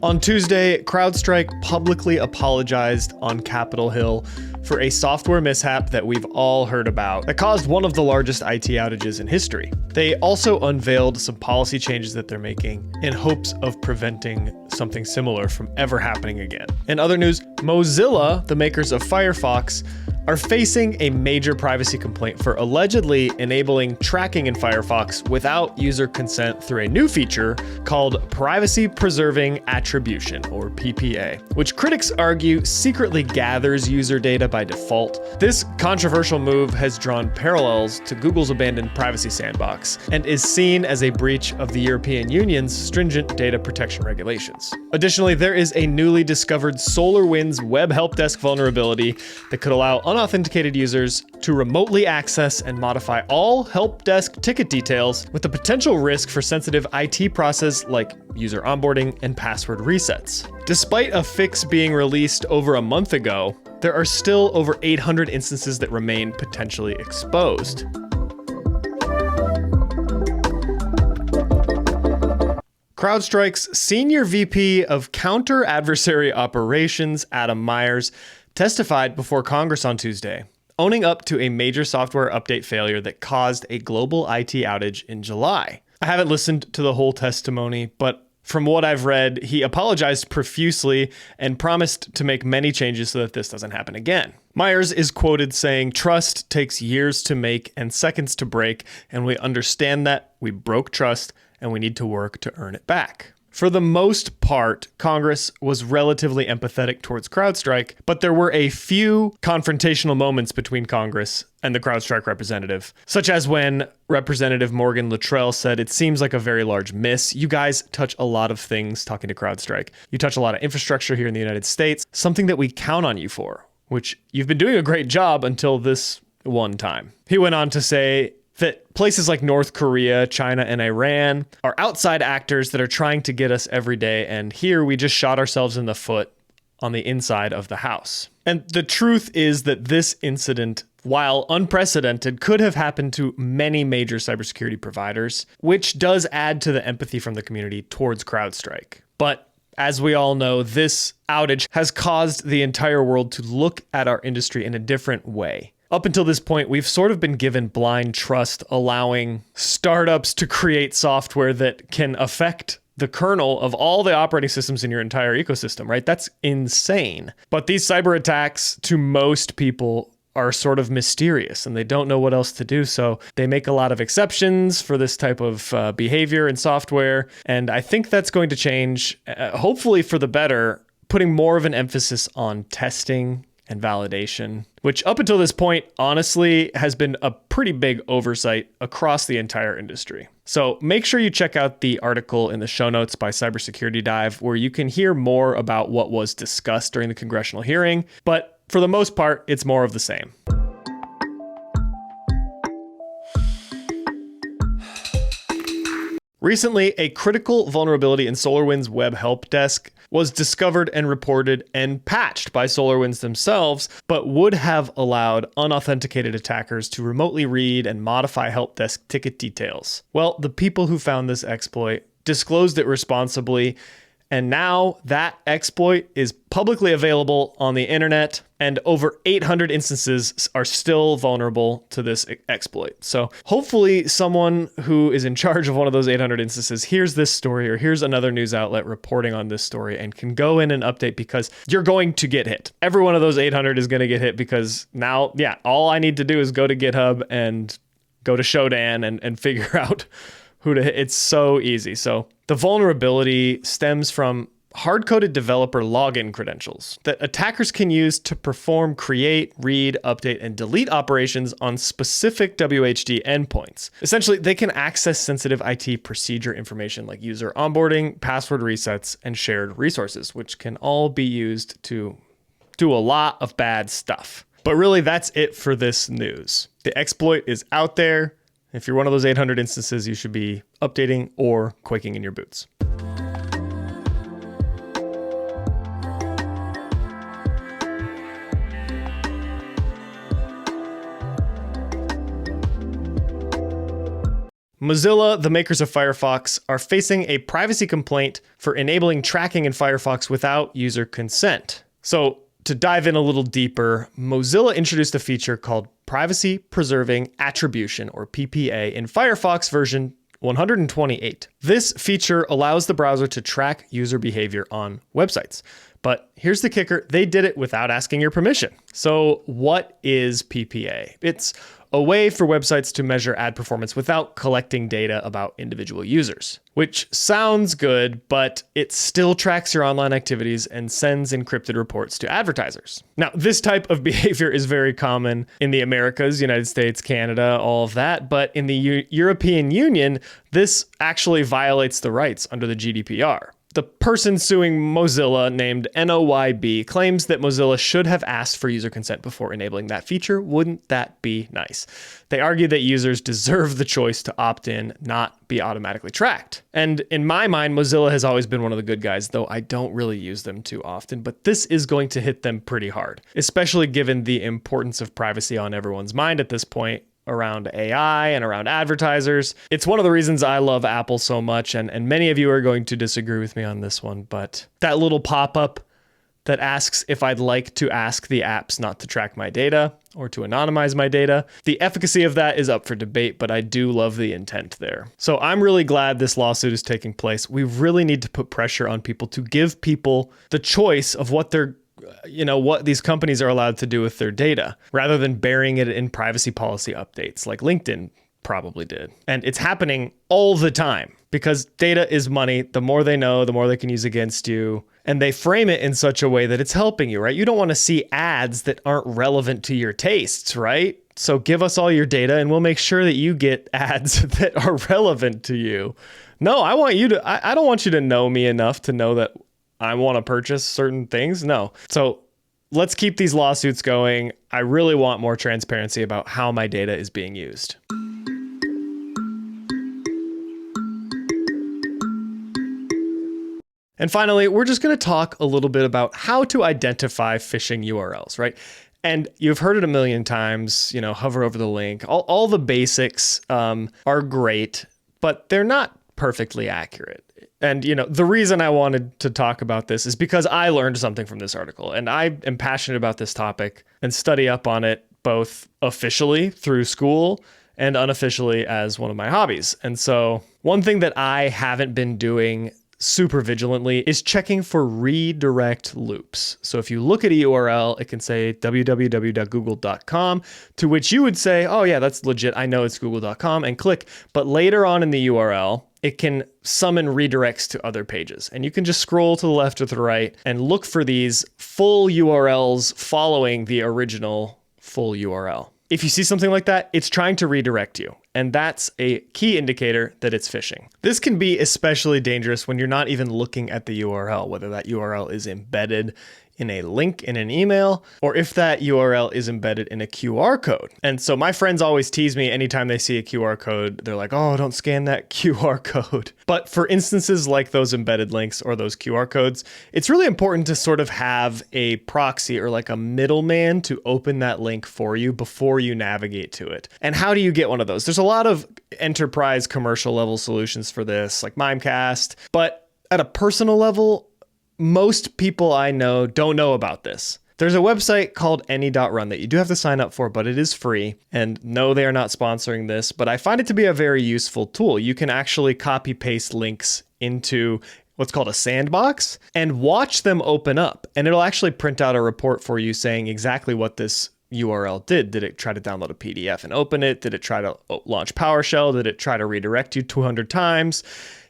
On Tuesday, CrowdStrike publicly apologized on Capitol Hill for a software mishap that we've all heard about that caused one of the largest IT outages in history. They also unveiled some policy changes that they're making in hopes of preventing something similar from ever happening again. In other news, Mozilla, the makers of Firefox, are facing a major privacy complaint for allegedly enabling tracking in Firefox without user consent through a new feature called Privacy Preserving Attribution, or PPA, which critics argue secretly gathers user data by default. This controversial move has drawn parallels to Google's abandoned privacy sandbox and is seen as a breach of the European Union's stringent data protection regulations. Additionally, there is a newly discovered Solarwinds web help desk vulnerability that could allow unauthenticated users to remotely access and modify all help desk ticket details, with the potential risk for sensitive IT processes like user onboarding and password resets. Despite a fix being released over a month ago, there are still over 800 instances that remain potentially exposed. CrowdStrike's Senior VP of Counter-Adversary Operations, Adam Myers, testified before Congress on Tuesday, owning up to a major software update failure that caused a global IT outage in July. I haven't listened to the whole testimony, but from what I've read, he apologized profusely and promised to make many changes so that this doesn't happen again. Myers is quoted saying, "Trust takes years to make and seconds to break, and we understand that. We broke trust, and we need to work to earn it back." For the most part, Congress was relatively empathetic towards CrowdStrike, but there were a few confrontational moments between Congress and the CrowdStrike representative, such as when Representative Morgan Luttrell said, "It seems like a very large miss. You guys touch a lot of things," talking to CrowdStrike. "You touch a lot of infrastructure here in the United States, something that we count on you for, which you've been doing a great job until this one time." He went on to say that places like North Korea, China, and Iran are outside actors that are trying to get us every day, and here we just shot ourselves in the foot on the inside of the house. And the truth is that this incident, while unprecedented, could have happened to many major cybersecurity providers, which does add to the empathy from the community towards CrowdStrike. But as we all know, this outage has caused the entire world to look at our industry in a different way. Up until this point, we've sort of been given blind trust, allowing startups to create software that can affect the kernel of all the operating systems in your entire ecosystem, right? That's insane. But these cyber attacks, to most people, are sort of mysterious and they don't know what else to do. So they make a lot of exceptions for this type of behavior and software. And I think that's going to change, hopefully for the better, putting more of an emphasis on testing and validation, which up until this point, honestly, has been a pretty big oversight across the entire industry. So make sure you check out the article in the show notes by Cybersecurity Dive, where you can hear more about what was discussed during the congressional hearing. But for the most part, it's more of the same. Recently, a critical vulnerability in SolarWinds web help desk was discovered and reported and patched by SolarWinds themselves, but would have allowed unauthenticated attackers to remotely read and modify help desk ticket details. Well, the people who found this exploit disclosed it responsibly, and now that exploit is publicly available on the internet, and over 800 instances are still vulnerable to this exploit. So hopefully someone who is in charge of one of those 800 instances hears this story or here's another news outlet reporting on this story and can go in and update, because you're going to get hit. Every one of those 800 is going to get hit, because now, all I need to do is go to GitHub and go to Shodan and figure out who to hit. It's so easy. So the vulnerability stems from hard-coded developer login credentials that attackers can use to perform create, read, update, and delete operations on specific WHD endpoints. Essentially, they can access sensitive IT procedure information like user onboarding, password resets, and shared resources, which can all be used to do a lot of bad stuff. But really, that's it for this news. The exploit is out there. If you're one of those 800 instances, you should be updating or quaking in your boots. Mozilla, the makers of Firefox, are facing a privacy complaint for enabling tracking in Firefox without user consent. So, to dive in a little deeper, Mozilla introduced a feature called Privacy Preserving Attribution, or PPA, in Firefox version 128. This feature allows the browser to track user behavior on websites. But here's the kicker, they did it without asking your permission. So what is PPA? It's a way for websites to measure ad performance without collecting data about individual users, which sounds good, but it still tracks your online activities and sends encrypted reports to advertisers. Now, this type of behavior is very common in the Americas, United States, Canada, all of that, but in the European Union, this actually violates the rights under the GDPR. The person suing Mozilla, named NOYB, claims that Mozilla should have asked for user consent before enabling that feature. Wouldn't that be nice? They argue that users deserve the choice to opt in, not be automatically tracked. And in my mind, Mozilla has always been one of the good guys, though I don't really use them too often, but this is going to hit them pretty hard, especially given the importance of privacy on everyone's mind at this point, around AI and around advertisers. It's one of the reasons I love Apple so much, and many of you are going to disagree with me on this one, but that little pop-up that asks if I'd like to ask the apps not to track my data or to anonymize my data, the efficacy of that is up for debate, but I do love the intent there. So I'm really glad this lawsuit is taking place. We really need to put pressure on people to give people the choice of what these companies are allowed to do with their data, rather than burying it in privacy policy updates like LinkedIn probably did. And it's happening all the time because data is money. The more they know, the more they can use against you. And they frame it in such a way that it's helping you, right? You don't want to see ads that aren't relevant to your tastes, right? So give us all your data and we'll make sure that you get ads that are relevant to you. No, I don't want you to know me enough to know that I want to purchase certain things. No. So let's keep these lawsuits going. I really want more transparency about how my data is being used. And finally, we're just going to talk a little bit about how to identify phishing URLs, right? And you've heard it a million times, hover over the link. All the basics are great, but they're not perfectly accurate. And, the reason I wanted to talk about this is because I learned something from this article, and I am passionate about this topic and study up on it both officially through school and unofficially as one of my hobbies. And so one thing that I haven't been doing super vigilantly is checking for redirect loops. So if you look at a URL, it can say www.google.com, to which you would say, oh yeah, that's legit. I know it's google.com, and click. But later on in the URL, it can summon redirects to other pages. And you can just scroll to the left or to the right and look for these full URLs following the original full URL. If you see something like that, it's trying to redirect you. And that's a key indicator that it's phishing. This can be especially dangerous when you're not even looking at the URL, whether that URL is embedded in a link in an email, or if that URL is embedded in a QR code. And so my friends always tease me anytime they see a QR code, they're like, oh, don't scan that QR code. But for instances like those embedded links or those QR codes, it's really important to sort of have a proxy or like a middleman to open that link for you before you navigate to it. And how do you get one of those? There's a lot of enterprise commercial level solutions for this, like Mimecast, but at a personal level, most people I know don't know about this. There's a website called ANY.RUN that you do have to sign up for, but it is free. And no, they are not sponsoring this, but I find it to be a very useful tool. You can actually copy paste links into what's called a sandbox and watch them open up. And it'll actually print out a report for you saying exactly what this URL did. Did it try to download a PDF and open it? Did it try to launch PowerShell? Did it try to redirect you 200 times?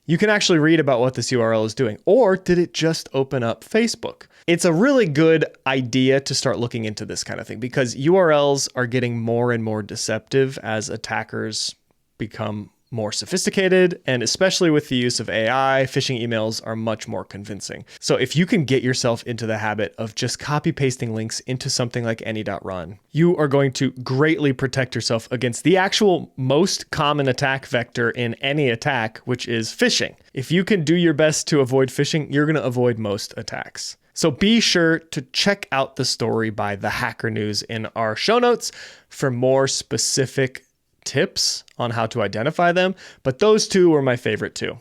You can actually read about what this URL is doing. Or did it just open up Facebook? It's a really good idea to start looking into this kind of thing because URLs are getting more and more deceptive as attackers become more sophisticated, and especially with the use of AI, phishing emails are much more convincing. So if you can get yourself into the habit of just copy pasting links into something like ANY.RUN, you are going to greatly protect yourself against the actual most common attack vector in any attack, which is phishing. If you can do your best to avoid phishing, you're going to avoid most attacks. So be sure to check out the story by The Hacker News in our show notes for more specific tips on how to identify them, but those two were my favorite too.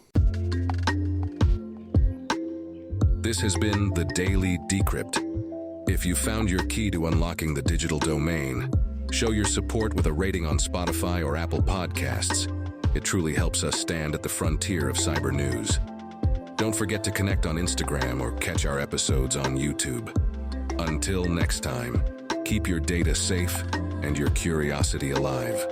This has been the Daily Decrypt. If you found your key to unlocking the digital domain, show your support with a rating on Spotify or Apple Podcasts. It truly helps us stand at the frontier of cyber news. Don't forget to connect on Instagram or catch our episodes on YouTube. Until next time, keep your data safe and your curiosity alive.